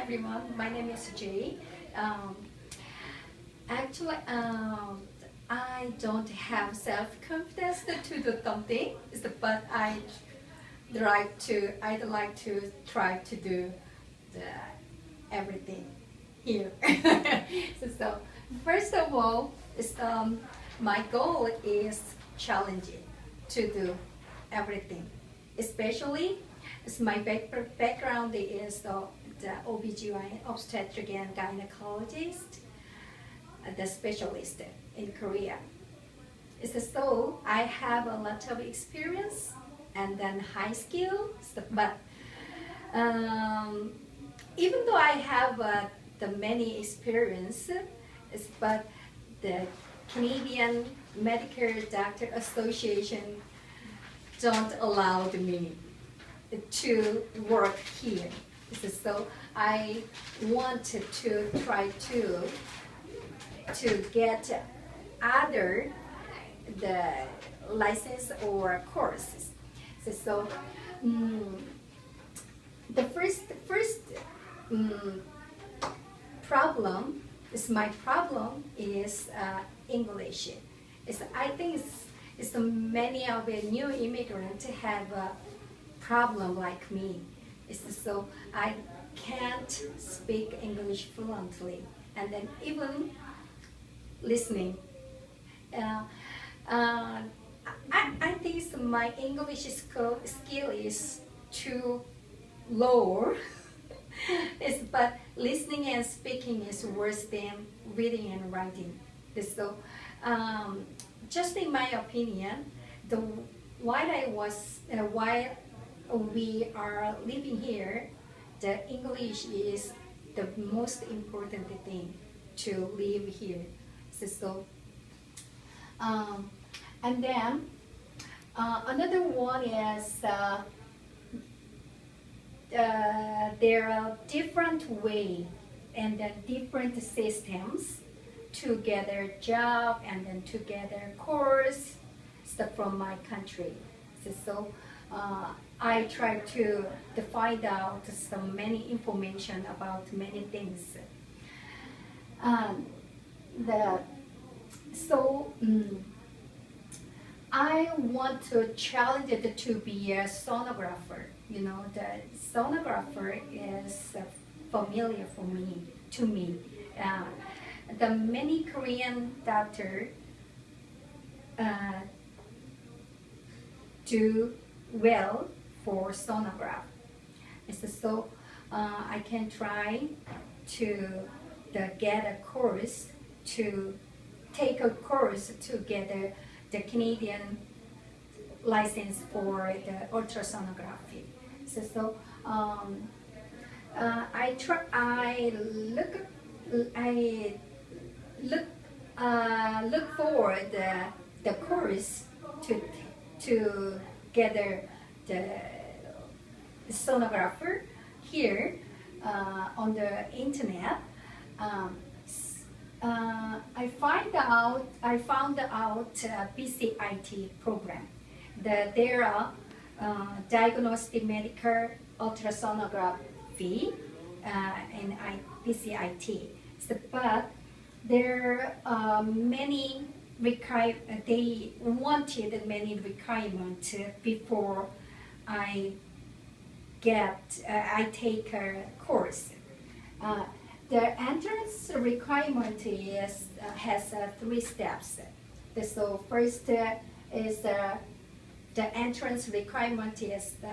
everyone. My name is Jay. Um, actually, I don't have self-confidence to do something, but I'd like to try to do the, everything here. So, first of all, my goal is challenging to do everything, especially as my background is the OBGYN, obstetric and gynecologist, the specialist in Korea. So I have a lot of experience and then high skills, but even though I have the many experience, but the Canadian Medical Doctor Association don't allow me to work here. So I wanted to try to get other the license or courses. So the first problem is my problem is English. I think it's many of the new immigrants have a problem like me. So I can't speak English fluently, and then even listening. I think my English skill is too low. But listening and speaking is worse than reading and writing. So, just in my opinion, while we are living here, the English is the most important thing to live here. And then another one is there are different ways and different systems to get a job and then to get a course from my country. So I try to find out some many information about many things. I want to challenge it to be a sonographer. You know, the sonographer is familiar to me. The many Korean doctors do well for sonograph. So I can try to get a course, to take a course to get the Canadian license for the ultrasonography. So I look for the course to get the sonographer here on the internet. I found out BCIT program. There are diagnostic medical ultrasonography in BCIT. But there are many they wanted many requirements before I take a course. The entrance requirement has 3 steps. So first is the entrance requirement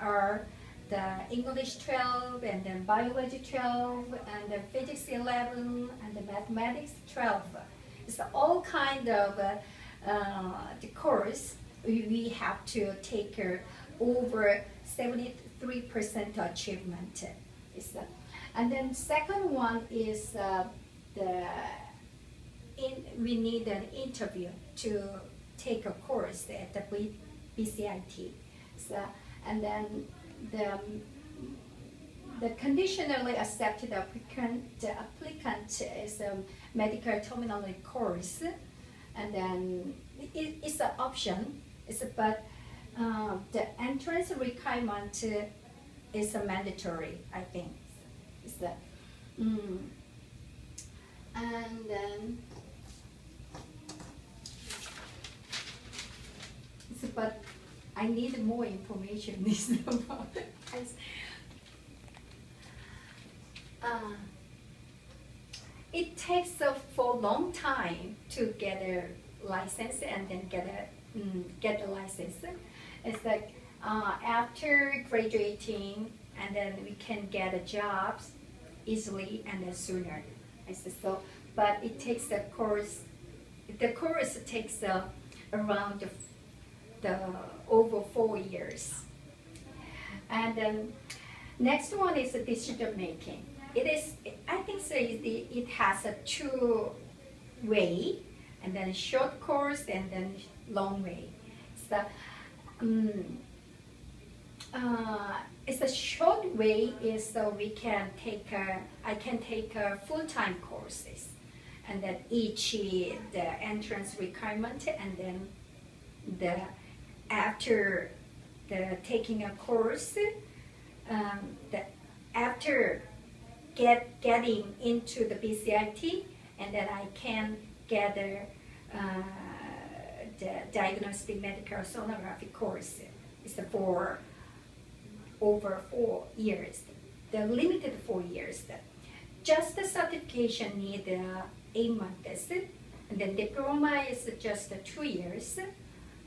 are the English 12 and then biology 12 and the physics 11 and the mathematics 12. It's all kind of the course we have to take over 73% achievement. And then second one is we need an interview to take a course at the BCIT. And then the conditionally accepted applicant is a medical terminology course, and then it's an option. But the entrance requirement is a mandatory, I think. Mm. And then, but I need more information. This about it. It takes for a long time to get a license and then get a license. It's like after graduating, and then we can get a jobs easily and then sooner. I said so, but it takes a course. The course takes around the over 4 years. And then next one is decision making. It is, I think so. It has a two-way, and then short course and then long way. So, it's a short way is so we can take I can take full-time courses, and then each the entrance requirement, and then after the taking a course, after getting into the BCIT, and then I can get the diagnostic medical sonography course. It's for over 4 years, the limited 4 years. Just the certification need 8 months, and then diploma is just 2 years,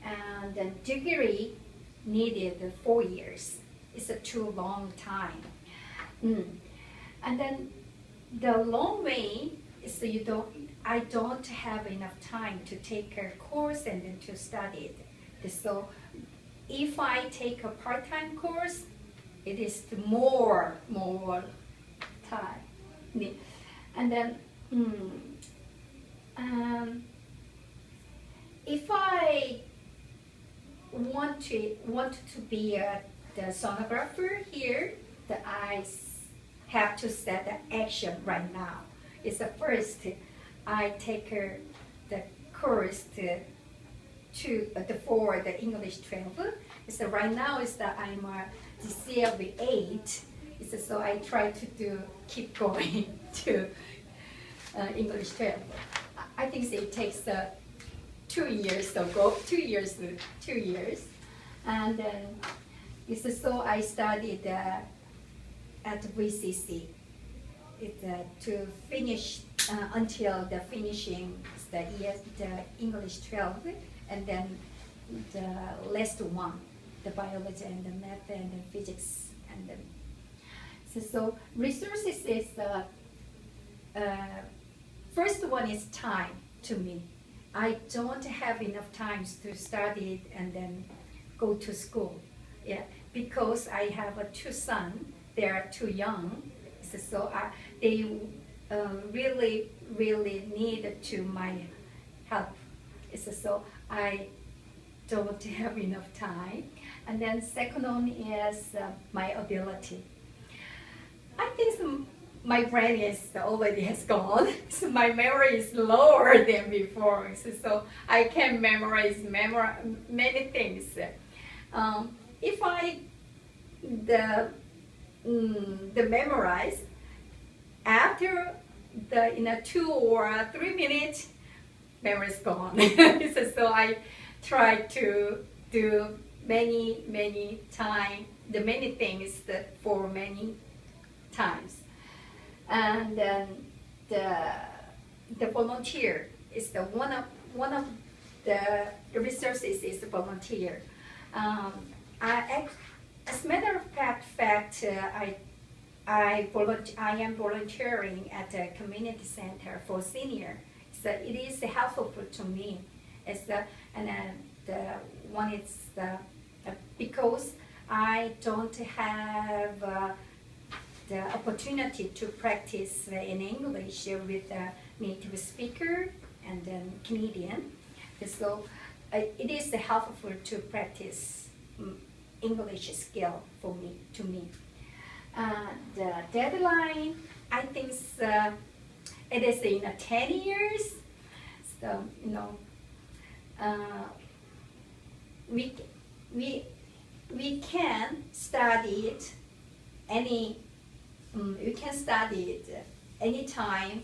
and then degree needed 4 years. It's a too long time. And then the long way is I don't have enough time to take a course and then to study it. So if I take a part-time course, it is more time. And then if I want to be the sonographer here, that I have to set the action right now. It's the first I take the course for the English 12. So right now is that I'm the CLV 8. So I try to keep going to English 12. I think it takes 2 years to go. 2 years, and then so I studied at VCC. To finish until the finishing the English 12, and then the last one, the biology and the math and the physics, and then so resources is first one is time to me. I don't have enough time to study it and then go to school. Yeah, because I have 2 sons. They are too young, so they really need to my help. So I don't have enough time. And then second one is my ability. I think my brain is already has gone, so my memory is lower than before. So I can memorize many things. If I the memorize after in a 2 or 3 minutes, memory is gone. So I try to do many times the many things for many times. And then the volunteer is the one of the resources is the volunteer. As a matter of fact, I am volunteering at a community center for senior. So it is helpful to me. The one is because I don't have the opportunity to practice in English with a native speaker and then Canadian. So it is helpful to practice English skill to me. The deadline, I think it is in 10 years. So we can study it we can study it anytime,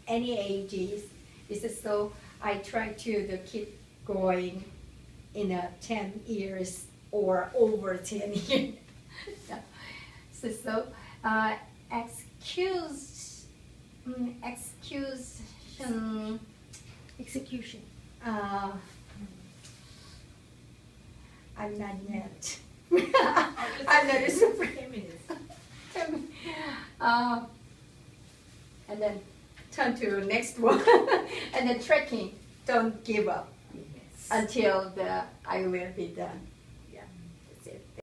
any ages. This is so I try to keep going in 10 years or over 10 years. so excuse, Execution. I'm not yet. I'm not a super feminist. And then turn to next one. And then trekking. Don't give up Yes. until I will be done.